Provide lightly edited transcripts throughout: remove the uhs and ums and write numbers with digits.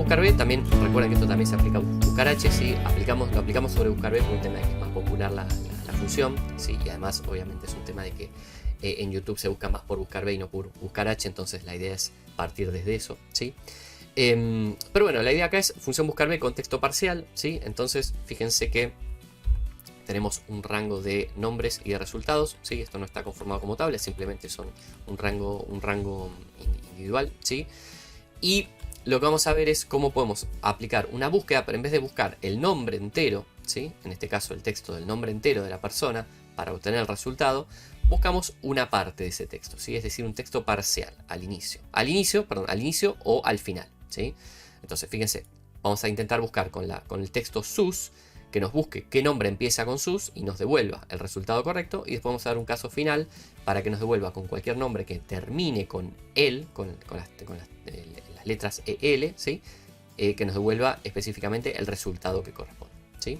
buscar B, también recuerden que esto también se aplica a buscar H, ¿sí? Lo aplicamos sobre buscar B por un tema de que es más popular la función, ¿sí? Y además obviamente es un tema de que en YouTube se busca más por buscar B y no por buscar H, entonces la idea es partir desde eso, ¿sí? Pero bueno, la idea acá es función buscar B con texto parcial, ¿sí? Entonces fíjense que tenemos un rango de nombres y de resultados, ¿sí? Esto no está conformado como tabla, simplemente son un rango individual, ¿sí? Y lo que vamos a ver es cómo podemos aplicar una búsqueda, pero en vez de buscar el nombre entero, ¿sí? En este caso el texto del nombre entero de la persona para obtener el resultado, buscamos una parte de ese texto, ¿sí? Es decir, un texto parcial al inicio. Al inicio o al final, ¿sí? Entonces, fíjense, vamos a intentar buscar con el texto sus, que nos busque qué nombre empieza con sus y nos devuelva el resultado correcto. Y después vamos a dar un caso final para que nos devuelva con cualquier nombre que termine con el, con las letras EL, ¿sí? Que nos devuelva específicamente el resultado que corresponde, ¿sí?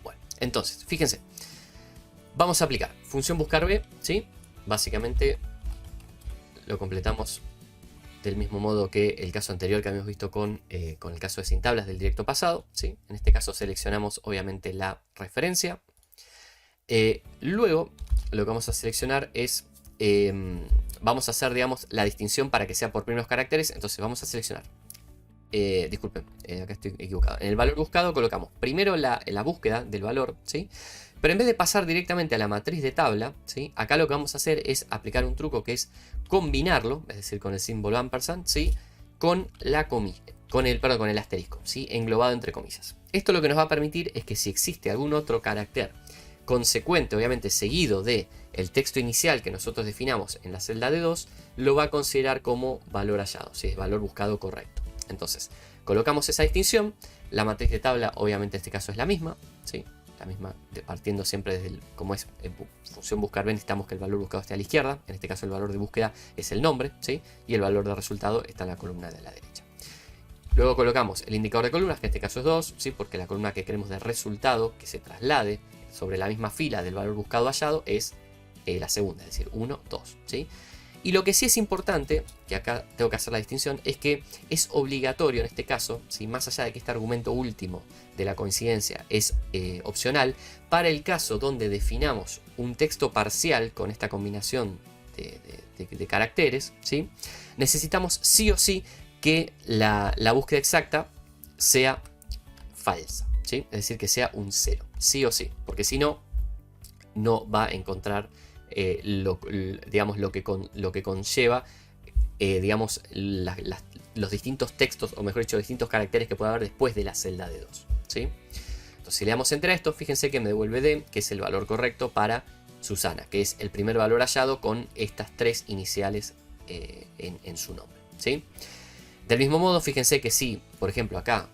Bueno, entonces, fíjense. Vamos a aplicar función buscar B, ¿sí? Básicamente lo completamos del mismo modo que el caso anterior que habíamos visto con el caso de sin tablas del directo pasado, ¿sí? En este caso seleccionamos obviamente la referencia. Luego lo que vamos a seleccionar es, vamos a hacer, digamos, la distinción para que sea por primeros caracteres. Entonces vamos a seleccionar, disculpen, acá estoy equivocado. En el valor buscado colocamos primero la búsqueda del valor, ¿sí? Pero en vez de pasar directamente a la matriz de tabla, ¿sí? Acá lo que vamos a hacer es aplicar un truco que es combinarlo, es decir, con el símbolo ampersand, ¿sí? Con el asterisco, ¿sí? Englobado entre comillas. Esto lo que nos va a permitir es que si existe algún otro carácter consecuente, obviamente seguido de el texto inicial que nosotros definamos en la celda de 2, lo va a considerar como valor hallado, ¿sí? Es valor buscado correcto. Entonces, colocamos esa distinción. La matriz de tabla, obviamente en este caso es la misma, ¿sí? La misma, partiendo siempre desde como es función buscar B, necesitamos que el valor buscado esté a la izquierda. En este caso el valor de búsqueda es el nombre, ¿sí? Y el valor de resultado está en la columna de la derecha. Luego colocamos el indicador de columnas, que en este caso es 2, ¿sí? Porque la columna que queremos de resultado que se traslade sobre la misma fila del valor buscado hallado es la segunda, es decir, 1, 2, ¿sí? Y lo que sí es importante, que acá tengo que hacer la distinción, es que es obligatorio en este caso, ¿sí? Más allá de que este argumento último de la coincidencia es opcional, para el caso donde definamos un texto parcial con esta combinación de caracteres, ¿sí? Necesitamos sí o sí que la búsqueda exacta sea falsa, ¿sí? Es decir, que sea un 0, sí o sí, porque si no, no va a encontrar digamos, lo que conlleva, digamos, los distintos textos, o mejor dicho, distintos caracteres que puede haber después de la celda de 2, ¿sí? Entonces, si le damos enter a esto, fíjense que me devuelve D, que es el valor correcto para Susana, que es el primer valor hallado con estas 3 iniciales en su nombre, ¿sí? Del mismo modo, fíjense que si, por ejemplo, acá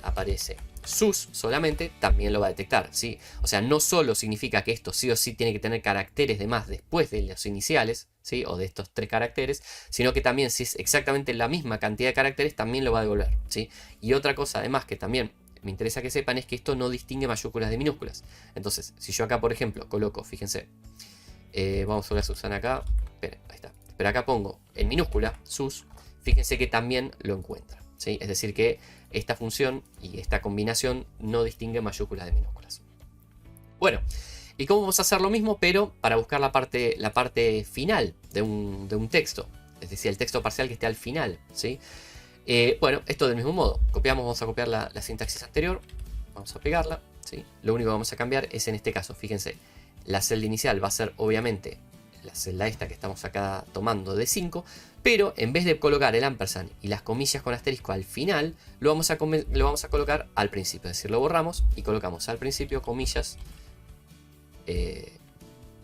aparece sus solamente, también lo va a detectar, ¿sí? O sea, no solo significa que esto sí o sí tiene que tener caracteres de más después de los iniciales, ¿sí? O de estos 3 caracteres, sino que también si es exactamente la misma cantidad de caracteres, también lo va a devolver, ¿sí? Y otra cosa además que también me interesa que sepan es que esto no distingue mayúsculas de minúsculas. Entonces, si yo acá, por ejemplo, coloco, fíjense, vamos a ver a Susana acá, esperen, ahí está, pero acá pongo en minúscula sus, fíjense que también lo encuentra, ¿sí? Es decir que esta función y esta combinación no distingue mayúsculas de minúsculas. Bueno, ¿y cómo vamos a hacer lo mismo, pero para buscar la parte final de un texto? Es decir, el texto parcial que esté al final, ¿sí? Bueno, esto del mismo modo. Vamos a copiar la sintaxis anterior, vamos a pegarla, ¿sí? Lo único que vamos a cambiar es en este caso, fíjense, la celda inicial va a ser obviamente la celda esta que estamos acá tomando de 5, pero en vez de colocar el ampersand y las comillas con asterisco al final, lo vamos a colocar al principio, es decir, lo borramos y colocamos al principio comillas,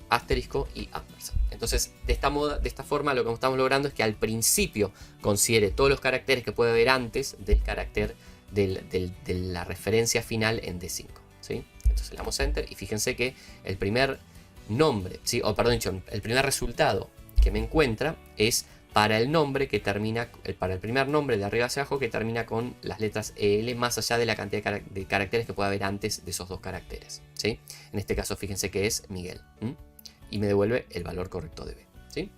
asterisco y ampersand. Entonces, de esta forma lo que estamos logrando es que al principio considere todos los caracteres que puede haber antes del carácter de la referencia final en D5, ¿sí? Entonces le damos enter y fíjense que el primer nombre, ¿sí? El primer resultado que me encuentra es para el nombre que termina, para el primer nombre de arriba hacia abajo que termina con las letras EL, más allá de la cantidad de caracteres que pueda haber antes de esos 2 caracteres, ¿sí? En este caso fíjense que es Miguel, ¿sí? Y me devuelve el valor correcto de B, ¿sí?